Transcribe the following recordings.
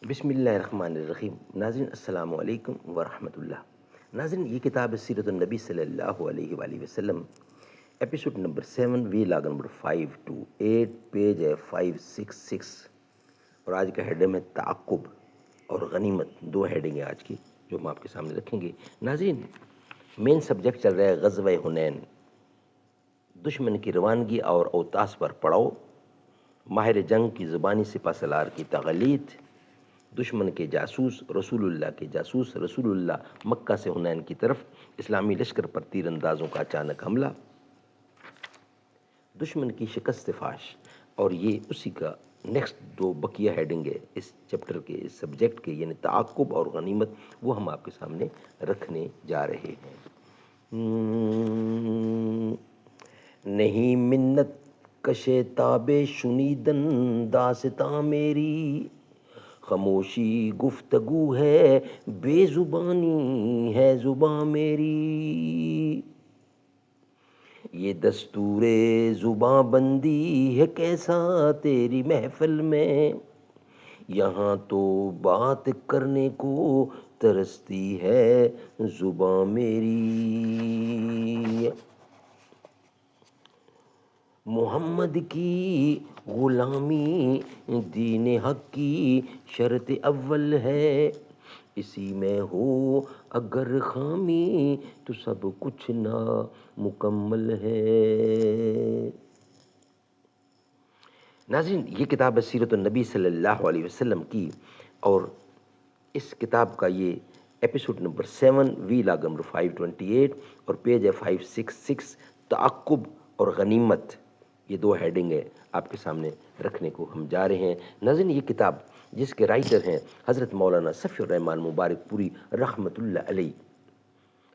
بسم اللہ الرحمن الرحیم۔ ناظرین السلام علیکم ورحمۃ اللہ۔ ناظرین یہ کتاب سیرت النبی صلی اللہ علیہ وآلہ وسلم، ایپیسوڈ نمبر 7، وی لاگ نمبر 528، پیج ہے 566، اور آج کا ہیڈنگ ہے تعقب اور غنیمت۔ دو ہیڈنگ ہیں آج کی جو ہم آپ کے سامنے رکھیں گے۔ ناظرین مین سبجیکٹ چل رہا ہے غزوہ حنین، دشمن کی روانگی اور اوتاس پر پڑاؤ، ماہر جنگ کی زبانی سپہ سالار کی تغلیط، دشمن کے جاسوس رسول اللہ کے جاسوس رسول اللہ مکہ سے حنین کی طرف، اسلامی لشکر پر تیر اندازوں کا اچانک حملہ، دشمن کی شکست فاش، اور یہ اسی کا نیکسٹ دو بقیہ ہیڈنگ ہے اس چیپٹر کے، اس سبجیکٹ کے، یعنی تعاقب اور غنیمت، وہ ہم آپ کے سامنے رکھنے جا رہے ہیں۔ نہیں منت کشے تاب شنیدن داستاں میری، خاموشی گفتگو ہے بے زبانی ہے زباں میری، یہ دستور زباں بندی ہے کیسا تیری محفل میں، یہاں تو بات کرنے کو ترستی ہے زباں میری، محمد کی غلامی دین حق کی شرط اول ہے، اسی میں ہو اگر خامی تو سب کچھ نامکمل ہے۔ ناظرین یہ کتاب ہے سیرت النبی صلی اللہ علیہ وسلم کی، اور اس کتاب کا یہ ایپیسوڈ نمبر 7، وی لاگ نمبر 528، اور پیج ہے 566، تعقب اور غنیمت، یہ دو ہیڈنگ ہے آپ کے سامنے رکھنے کو ہم جا رہے ہیں۔ ناظرین یہ کتاب جس کے رائٹر ہیں حضرت مولانا صفی الرحمن مبارک پوری رحمۃ اللہ علیہ،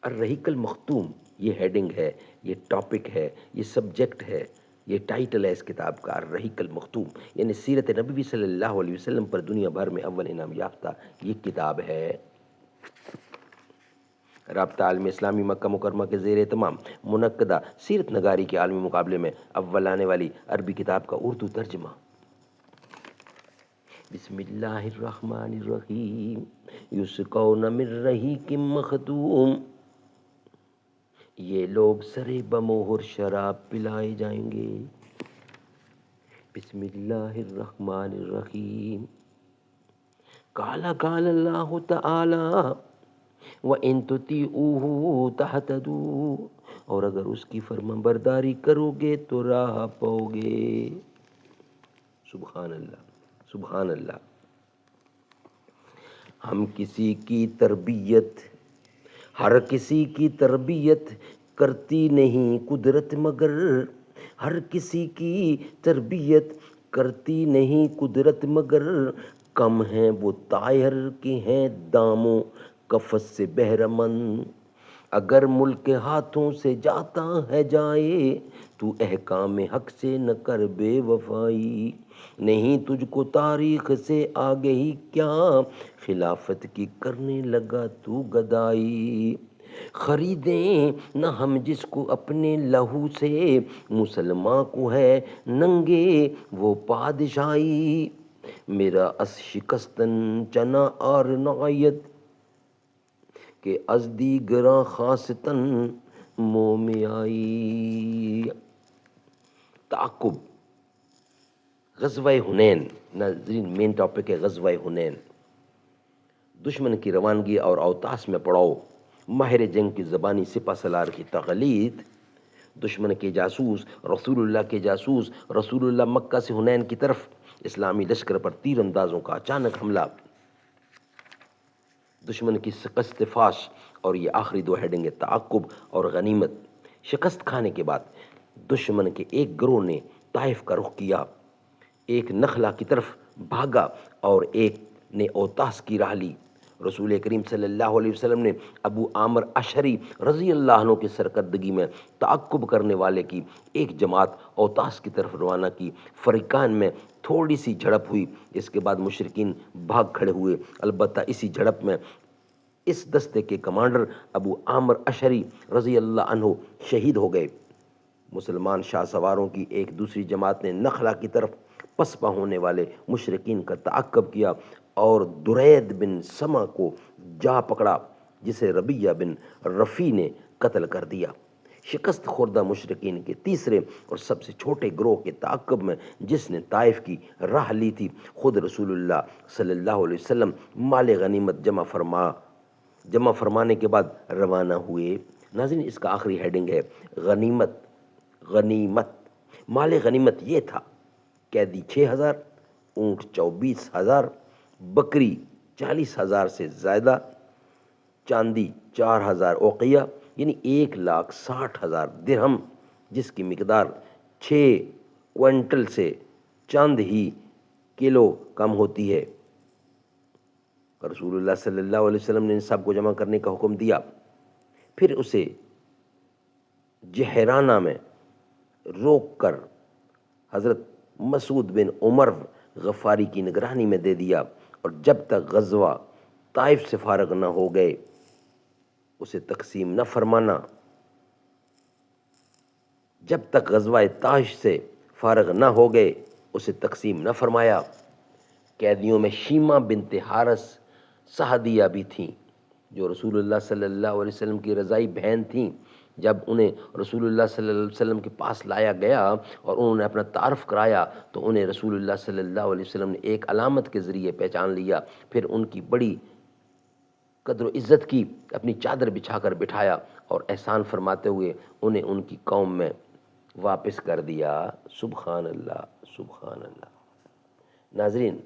الرحیق المختوم یہ ہیڈنگ ہے، یہ ٹاپک ہے، یہ سبجیکٹ ہے، یہ ٹائٹل ہے اس کتاب کا، الرحیق المختوم، یعنی سیرت نبوی صلی اللہ علیہ وسلم پر دنیا بھر میں اول انعام یافتہ یہ کتاب ہے۔ رابطہ عالم اسلامی مکہ مکرمہ کے زیر اہتمام منعقدہ سیرت نگاری کے عالمی مقابلے میں اول آنے والی عربی کتاب کا اردو ترجمہ۔ بسم اللہ الرحمن الرحیم، یسقون من رحیق مختوم، یہ لوگ سرے بمہر شراب پلائے جائیں گے۔ بسم اللہ الرحمن الرحیم، قال اللہ تعالی وَإِن تُطِيعُوهُ تَهْتَدُوا، اور اگر اس کی فرما برداری کرو گے تو راہ پاؤ گے۔ سبحان اللہ، سبحان اللہ۔ ہم کسی کی تربیت، ہر کسی کی تربیت کرتی نہیں قدرت مگر، ہر کسی کی تربیت کرتی نہیں قدرت مگر، کم ہیں وہ طائر کے ہیں داموں کفس سے بہرمند، اگر ملک ہاتھوں سے جاتا ہے جائے تو احکام حق سے نہ کر بے وفائی، نہیں تجھ کو تاریخ سے آگہی کیا خلافت کی کرنے لگا تو گدائی، خریدیں نہ ہم جس کو اپنے لہو سے، مسلمان کو ہے ننگے وہ پادشاہی، میرا اس شکستن چنا اور نعیت کہ از دیگراں خاصتاً منہ میں آئی۔ تعقب، غزوہ حنین، ناظرین مین ٹاپک ہے غزوہ حنین، دشمن کی روانگی اور اوتاس میں پڑاؤ، ماہر جنگ کی زبانی سپہ سالار کی تغلیط، دشمن کے جاسوس رسول اللہ کے جاسوس رسول اللہ مکہ سے حنین کی طرف، اسلامی لشکر پر تیر اندازوں کا اچانک حملہ، دشمن کی شکست فاش، اور یہ آخری دو ہیڈنگ ہے تعقب اور غنیمت۔ شکست کھانے کے بعد دشمن کے ایک گروہ نے طائف کا رخ کیا، ایک نخلا کی طرف بھاگا اور ایک نے اوتاس کی راہ لی۔ رسول کریم صلی اللہ علیہ وسلم نے ابو عامر اشعری رضی اللہ عنہ کی سرکردگی میں تعقب کرنے والے کی ایک جماعت اوتاس کی طرف روانہ کی، فریقان میں تھوڑی سی جھڑپ ہوئی، اس کے بعد مشرکین بھاگ کھڑے ہوئے، البتہ اسی جھڑپ میں اس دستے کے کمانڈر ابو عامر اشعری رضی اللہ عنہ شہید ہو گئے۔ مسلمان شاہ سواروں کی ایک دوسری جماعت نے نخلا کی طرف پسپا ہونے والے مشرکین کا تعقب کیا اور درید بن سما کو جا پکڑا جسے ربیہ بن رفیع نے قتل کر دیا۔ شکست خوردہ مشرکین کے تیسرے اور سب سے چھوٹے گروہ کے تعاقب میں جس نے طائف کی راہ لی تھی، خود رسول اللہ صلی اللہ علیہ وسلم مال غنیمت جمع فرمانے کے بعد روانہ ہوئے۔ ناظرین، اس کا آخری ہیڈنگ ہے غنیمت۔ مال غنیمت یہ تھا: قیدی 6,000، اونٹ 24,000، بکری 40,000 سے زائدہ، چاندی 4,000 اوقیہ یعنی 1,60,000 درہم، جس کی مقدار 6 کوئنٹل سے چند ہی کلو کم ہوتی ہے۔ رسول اللہ صلی اللہ علیہ وسلم نے ان سب کو جمع کرنے کا حکم دیا، پھر اسے جہرانہ میں روک کر حضرت مسعود بن عمر غفاری کی نگرانی میں دے دیا، اور جب تک غزوہ طائف سے فارغ نہ ہو گئے اسے تقسیم نہ فرمانا۔ جب تک غزوہ طائف سے فارغ نہ ہو گئے اسے تقسیم نہ فرمایا۔ قیدیوں میں شیمہ بنت حارث سعدیہ بھی تھیں، جو رسول اللہ صلی اللہ علیہ وسلم کی رضائی بہن تھیں۔ جب انہیں رسول اللہ صلی اللہ علیہ وسلم کے پاس لایا گیا اور انہوں نے اپنا تعارف کرایا تو انہیں رسول اللہ صلی اللہ علیہ وسلم نے ایک علامت کے ذریعے پہچان لیا۔ پھر ان کی بڑی قدر و عزت کی، اپنی چادر بچھا کر بٹھایا اور احسان فرماتے ہوئے انہیں ان کی قوم میں واپس کر دیا۔ سبحان اللہ، سبحان اللہ۔ ناظرین،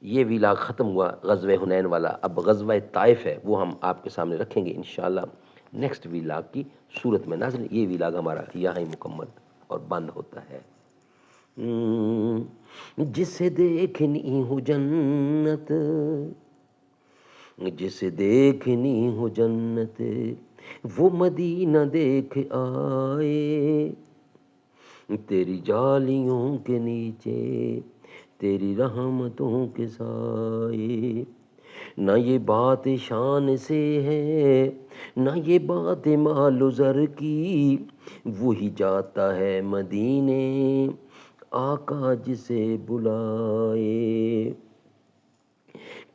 یہ ویلاگ ختم ہوا غزوہ حنین والا۔ اب غزوہ طائف ہے، وہ ہم آپ کے سامنے رکھیں گے انشاءاللہ نیکسٹ ویلاگ کی صورت میں۔ ناظرین، یہ ویلاگ ہمارا یہاں ہی مکمل اور بند ہوتا ہے۔ جسے دیکھنی ہو جنت، جسے دیکھنی ہو جنت، وہ مدینہ دیکھ آئے، تیری جالیوں کے نیچے تیری رحمتوں کے سائے۔ نہ یہ بات شان سے ہے، نہ یہ بات مال و زر کی، وہی جاتا ہے مدینے آقا جسے بلائے۔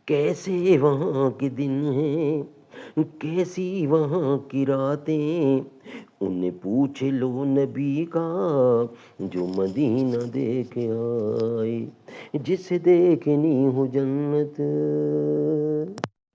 کیسے وہاں کے دن ہیں، کیسی وہاں کی راتیں، انہیں پوچھ لو نبی کا جو مدینہ دیکھ آئے۔ جسے دیکھنی ہو جنت۔